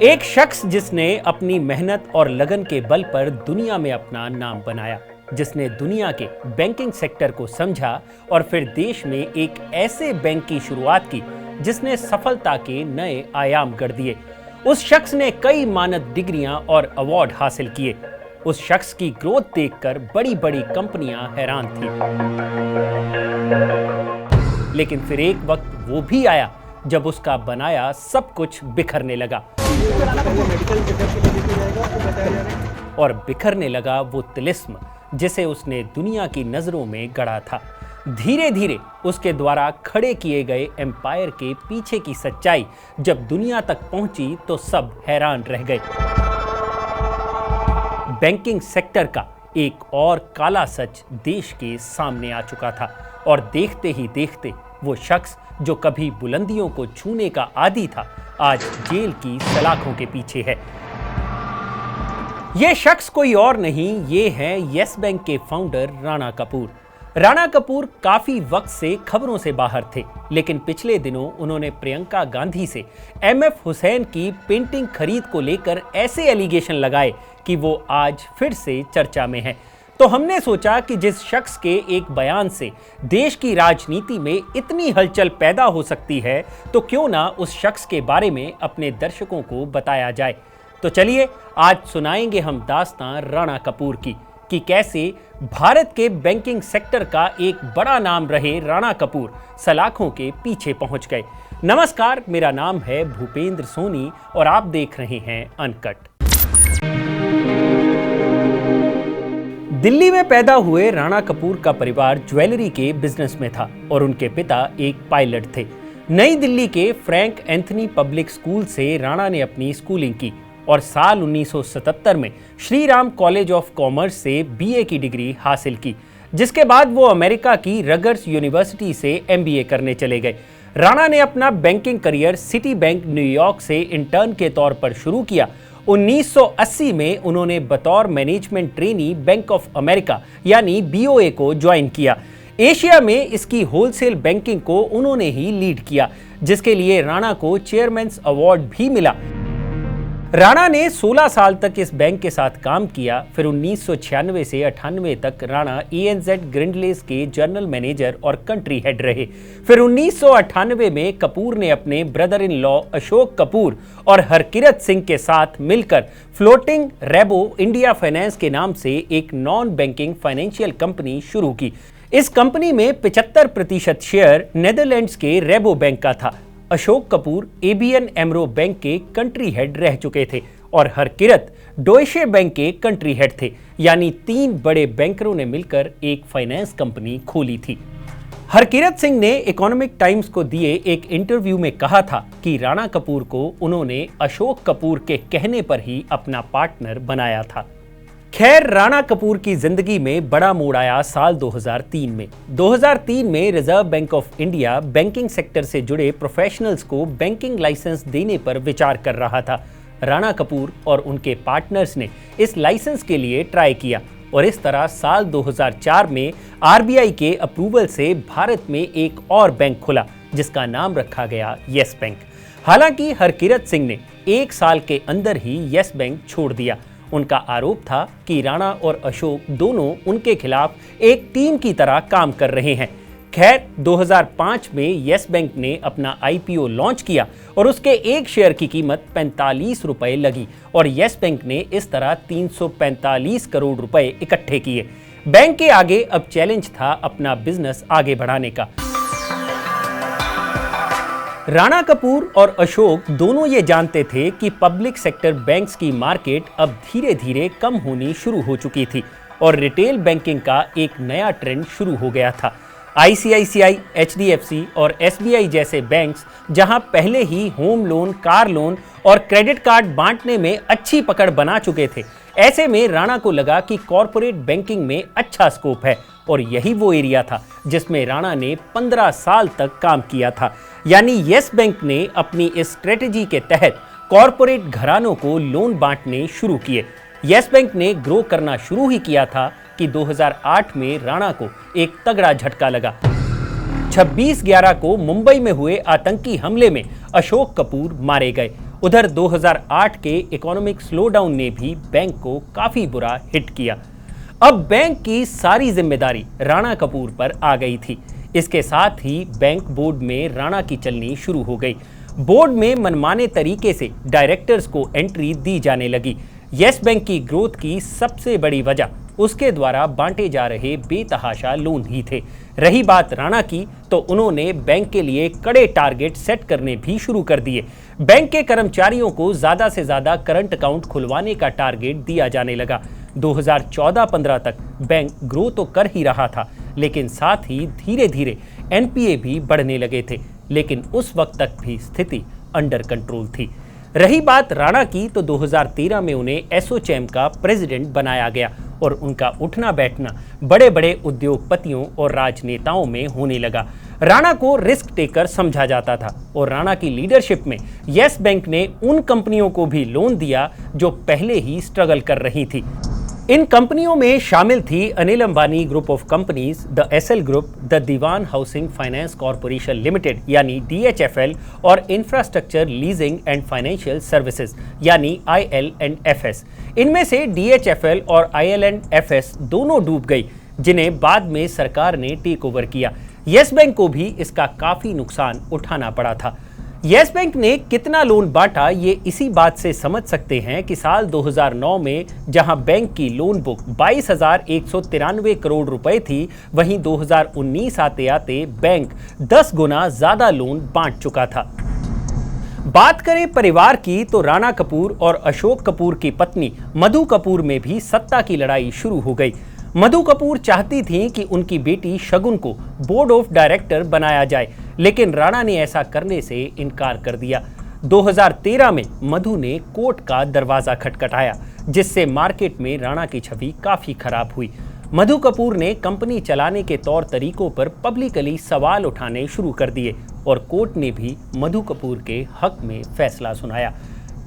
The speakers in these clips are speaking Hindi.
एक शख्स जिसने अपनी मेहनत और लगन के बल पर दुनिया में अपना नाम बनाया, जिसने दुनिया के बैंकिंग सेक्टर को समझा और फिर देश में एक ऐसे बैंक की शुरुआत की जिसने सफलता के नए आयाम गढ़ दिए। उस शख्स ने कई मानद डिग्रियां और अवार्ड हासिल किए। उस शख्स की ग्रोथ देखकर बड़ी बड़ी कंपनियां हैरान थीं। लेकिन फिर एक वक्त वो भी आया जब उसका बनाया सब कुछ बिखरने लगा और बिखरने लगा वो तिलिस्म जिसे उसने दुनिया की नजरों में गढ़ा था। धीरे धीरे उसके द्वारा खड़े किए गए एम्पायर के पीछे की सच्चाई जब दुनिया तक पहुंची तो सब हैरान रह गए। बैंकिंग सेक्टर का एक और काला सच देश के सामने आ चुका था और देखते ही देखते वो शख्स जो कभी बुलंदियों को छूने का आदी था, आज जेल की सलाखों के पीछे है। यह शख्स कोई और नहीं, ये है येस बैंक के फाउंडर राणा कपूर। राणा कपूर काफी वक्त से खबरों से बाहर थे, लेकिन पिछले दिनों उन्होंने प्रियंका गांधी से एमएफ हुसैन की पेंटिंग खरीद को लेकर ऐसे एलिगेशन लगाए कि वो आज फिर से चर्चा में है। तो हमने सोचा कि जिस शख्स के एक बयान से देश की राजनीति में इतनी हलचल पैदा हो सकती है, तो क्यों ना उस शख्स के बारे में अपने दर्शकों को बताया जाए। तो चलिए आज सुनाएंगे हम दास्तां राणा कपूर की कि कैसे भारत के बैंकिंग सेक्टर का एक बड़ा नाम रहे राणा कपूर सलाखों के पीछे पहुंच गए। नमस्कार, मेरा नाम है भूपेंद्र सोनी और आप देख रहे हैं अनकट। दिल्ली में पैदा हुए राणा कपूर का परिवार ज्वेलरी के बिजनेस में था और उनके पिता एक पायलट थे। नई दिल्ली के फ्रैंक एंथनी पब्लिक स्कूल से राणा ने अपनी स्कूलिंग की और साल 1977 में Shri Ram college of commerce से बीए की डिग्री हासिल की, जिसके बाद वो अमेरिका की रगर्स यूनिवर्सिटी से एमबीए करने चले गए। राणा ने अपना banking career city bank New York से इंटर्न के तौर पर शुरू किया। 1980 में उन्होंने बतौर management trainee bank of America यानी बीओए को ज्वाइन किया। एशिया में इसकी होलसेल बैंकिंग को उन्होंने ही लीड किया, जिसके लिए राणा को चेयरमैन्स अवार्ड भी मिला। राणा ने 16 साल तक इस बैंक के साथ काम किया। फिर 1996 से 98 तक राणा ANZ ग्रिंडलेस के जनरल मैनेजर और कंट्री हेड रहे। फिर 1998 में कपूर ने अपने brother in law Ashok Kapoor और हरकिरत सिंह के साथ मिलकर फ्लोटिंग रेबो इंडिया फाइनेंस के नाम से एक नॉन बैंकिंग फाइनेंशियल कंपनी शुरू की। इस कंपनी में 75% शेयर नेदरलैंड्स के रेबो बैंक का था। अशोक कपूर ABN एमरो बैंक के कंट्री हेड रह चुके थे और हरकिरत डोइशे बैंक के कंट्री हेड थे, यानी 3 बड़े बैंकरों ने मिलकर एक फाइनेंस कंपनी खोली थी। हरकिरत सिंह ने इकोनॉमिक टाइम्स को दिए एक इंटरव्यू में कहा था कि राणा कपूर को उन्होंने अशोक कपूर के कहने पर ही अपना पार्टनर बनाया था। खैर, राणा कपूर की जिंदगी में बड़ा मोड़ आया साल 2003 में। 2003 में reserve bank of India banking sector से जुड़े प्रोफेशनल्स को बैंकिंग लाइसेंस देने पर विचार कर रहा था। राणा कपूर और उनके पार्टनर्स ने इस लाइसेंस के लिए ट्राई किया और इस तरह साल 2004 में आरबीआई के अप्रूवल से भारत में एक और बैंक खुला, जिसका नाम रखा गया येस बैंक। हालांकि हरकिरत सिंह ने 1 साल के अंदर ही येस बैंक छोड़ दिया। उनका आरोप था कि राणा और अशोक दोनों उनके खिलाफ एक टीम की तरह काम कर रहे हैं। खैर, 2005 में येस बैंक ने अपना आईपीओ लॉन्च किया और उसके एक शेयर की कीमत 45 रुपए लगी और येस बैंक ने इस तरह 345 करोड़ रुपए इकट्ठे किए। बैंक के आगे अब चैलेंज था अपना बिजनेस आगे बढ़ाने का। राणा कपूर और अशोक दोनों ये जानते थे कि पब्लिक सेक्टर बैंक्स की मार्केट अब धीरे धीरे कम होनी शुरू हो चुकी थी और रिटेल बैंकिंग का एक नया ट्रेंड शुरू हो गया था। ICICI, HDFC और SBI जैसे बैंक्स जहां पहले ही होम लोन, कार लोन और क्रेडिट कार्ड बांटने में अच्छी पकड़ बना चुके थे, ऐसे में राणा को लगा कि कॉर्पोरेट बैंकिंग में अच्छा स्कोप है और यही वो एरिया था जिसमें राणा ने 15 साल तक काम किया था। यानी येस बैंक ने अपनी इस स्ट्रेटेजी के तहत कॉर्पोरेट घरानों को लोन बांटने शुरू किए। येस बैंक ने ग्रो करना शुरू ही किया था कि 2008 में राणा को एक तगड़ा झटका लगा। 26/11 को मुंबई में हुए आतंकी हमले में अशोक कपूर मारे गए उधर 2008 के इकोनॉमिक स्लोडाउन ने भी बैंक को काफी बुरा हिट किया। अब बैंक की सारी जिम्मेदारी राणा कपूर पर आ गई थी। इसके साथ ही बैंक बोर्ड में राणा की चलनी शुरू हो गई। बोर्ड में मनमाने तरीके से डायरेक्टर्स को एंट्री दी जाने लगी। येस बैंक की ग्रोथ की सबसे बड़ी वजह उसके द्वारा बांटे जा रहे बेतहाशा लोन ही थे। रही बात राणा की, तो उन्होंने बैंक के लिए कड़े टारगेट सेट करने भी शुरू कर दिए। बैंक के कर्मचारियों को ज्यादा से ज्यादा करंट अकाउंट खुलवाने का टारगेट दिया जाने लगा। 2014-15 तक बैंक ग्रो तो कर ही रहा था, लेकिन साथ ही धीरे धीरे एनपीए भी बढ़ने लगे थे, लेकिन उस वक्त तक भी स्थिति अंडर कंट्रोल थी। रही बात राणा की, तो 2013 में उन्हें एसोचैम का प्रेसिडेंट बनाया गया और उनका उठना बैठना बड़े बड़े उद्योगपतियों और राजनेताओं में होने लगा। राणा को रिस्क टेकर समझा जाता था और राणा की लीडरशिप में येस बैंक ने उन कंपनियों को भी लोन दिया जो पहले ही स्ट्रगल कर रही थी। इन कंपनियों में शामिल थी Anil Ambani group of companies, the SL group, the Dewan housing finance corporation limited यानी डीएचएफएल और infrastructure leasing and financial services यानी IL&FS। इनमें से डीएचएफएल और IL&FS दोनों डूब गई, जिन्हें बाद में सरकार ने टेक ओवर किया। येस बैंक को भी इसका काफी नुकसान उठाना पड़ा था। येस बैंक ने कितना लोन बांटा, ये इसी बात से समझ सकते हैं कि साल 2009 में जहां बैंक की लोन बुक 22,193 करोड़ रुपए थी, वहीं 2019 आते आते बैंक 10 गुना ज्यादा लोन बांट चुका था। बात करें परिवार की, तो राणा कपूर और अशोक कपूर की पत्नी मधु कपूर में भी सत्ता की लड़ाई शुरू हो गई। मधु कपूर चाहती थीं कि उनकी बेटी शगुन को बोर्ड ऑफ डायरेक्टर बनाया जाए, लेकिन राणा ने ऐसा करने से इनकार कर दिया। 2013 में मधु ने कोर्ट का दरवाजा खटखटाया, जिससे मार्केट में राणा की छवि काफी खराब हुई। मधु कपूर ने कंपनी चलाने के तौर तरीकों पर पब्लिकली सवाल उठाने शुरू कर दिए और कोर्ट ने भी मधु कपूर के हक में फैसला सुनाया।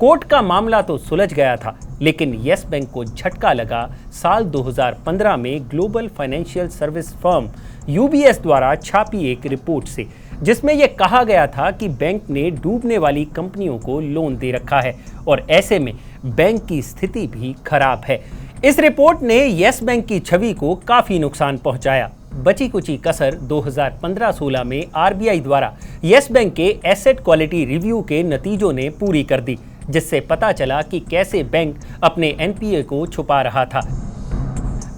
कोर्ट का मामला तो सुलझ गया था, लेकिन येस बैंक को झटका लगा साल 2015 में global financial service firm UBS द्वारा छापी एक रिपोर्ट से, जिसमें यह कहा गया था कि बैंक ने डूबने वाली कंपनियों को लोन दे रखा है और ऐसे में बैंक की स्थिति भी खराब है। इस रिपोर्ट ने येस बैंक की छवि को काफी नुकसान पहुंचाया। बची कुची कसर 2015-16 में RBI द्वारा येस बैंक के एसेट क्वालिटी रिव्यू के नतीजों ने पूरी कर दी, जिससे पता चला कि कैसे बैंक अपने एनपीए को छुपा रहा था।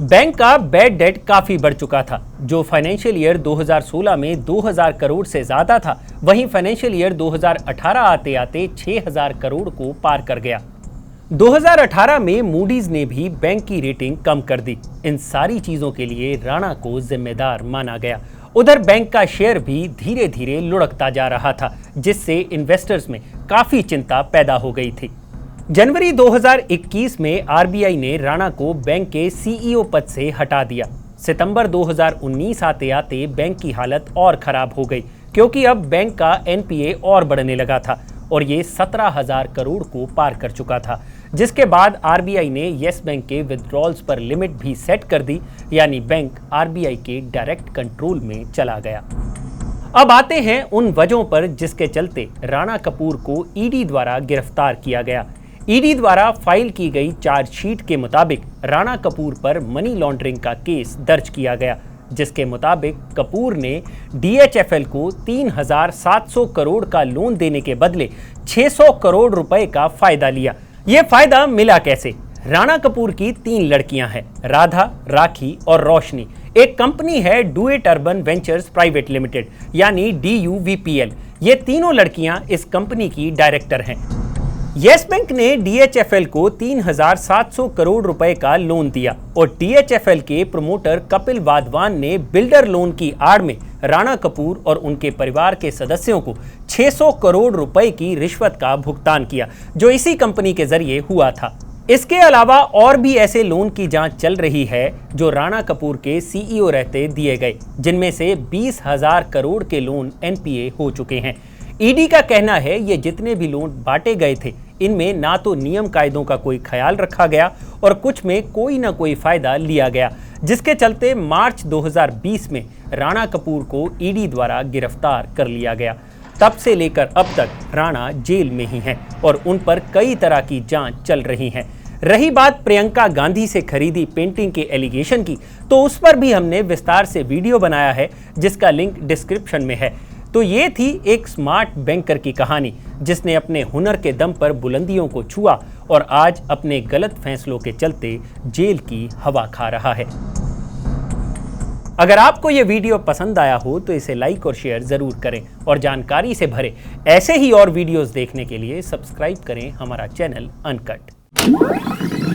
बैंक का बैड डेट काफी बढ़ चुका था, जो फाइनेंशियल ईयर 2016 में 2000 करोड़ से ज्यादा था, वहीं फाइनेंशियल ईयर 2018 आते आते 6000 करोड़ को पार कर गया। 2018 में मूडीज ने भी बैंक की रेटिंग कम कर दी। इन सारी चीजों के लिए राणा को जिम्मेदार माना गया। उधर बैंक का शेयर भी धीरे धीरे लुढ़कता जा रहा था, जिससे इन्वेस्टर्स में काफी चिंता पैदा हो गई थी। जनवरी 2021 में RBI ने राणा को बैंक के CEO पद से हटा दिया। सितंबर 2019 आते आते बैंक की हालत और खराब हो गई, क्योंकि अब बैंक का NPA और बढ़ने लगा था और ये 17,000 करोड़ को पार कर चुका था, जिसके बाद RBI ने येस बैंक के विथड्रॉल्स पर लिमिट भी सेट कर दी, यानी बैंक RBI के डायरेक्ट कंट्रोल में चला गया। अब आते हैं उन वजहों पर जिसके चलते राणा कपूर को ED द्वारा गिरफ्तार किया गया। ED द्वारा फाइल की गई चार्जशीट के मुताबिक राणा कपूर पर मनी लॉन्ड्रिंग का केस दर्ज किया गया, जिसके मुताबिक कपूर ने DHFL को 3,700 करोड़ का लोन देने के बदले 600 करोड़ रुपए का फायदा लिया। यह फायदा मिला कैसे? राणा कपूर की 3 लड़कियां हैं, राधा, राखी और रोशनी। एक कंपनी है do it urban ventures private limited यानी DUVPL। ये तीनों लड़कियां इस कंपनी की डायरेक्टर हैं। येस बैंक ने DHFL को 3,700 करोड़ रुपए का लोन दिया और DHFL के प्रमोटर कपिल वाधवान ने बिल्डर लोन की आड़ में राणा कपूर और उनके परिवार के सदस्यों को 600 करोड़ रुपए की रिश्वत का भुगतान किया, जो इसी कंपनी के जरिए हुआ था। इसके अलावा और भी ऐसे लोन की जांच चल रही है जो राणा कपूर के CEO रहते दिए गए, जिनमें से 20,000 करोड़ के लोन NPA हो चुके हैं। ED का कहना है ये जितने भी लोन बांटे गए थे, इनमें ना तो नियम कायदों का कोई ख्याल रखा गया और कुछ में कोई ना कोई फायदा लिया गया, जिसके चलते मार्च 2020 में राणा कपूर को ED द्वारा गिरफ्तार कर लिया गया। तब से लेकर अब तक राणा जेल में ही हैं और उन पर कई तरह की जांच चल रही है। रही बात प्रियंका गांधी से खरीदी पेंटिंग के एलिगेशन की, तो उस पर भी हमने विस्तार से वीडियो बनाया है, जिसका लिंक डिस्क्रिप्शन में है। तो ये थी एक स्मार्ट बैंकर की कहानी, जिसने अपने हुनर के दम पर बुलंदियों को छुआ और आज अपने गलत फैसलों के चलते जेल की हवा खा रहा है। अगर आपको ये वीडियो पसंद आया हो तो इसे लाइक और शेयर जरूर करें और जानकारी से भरे ऐसे ही और वीडियोस देखने के लिए सब्सक्राइब करें हमारा चैनल अनकट।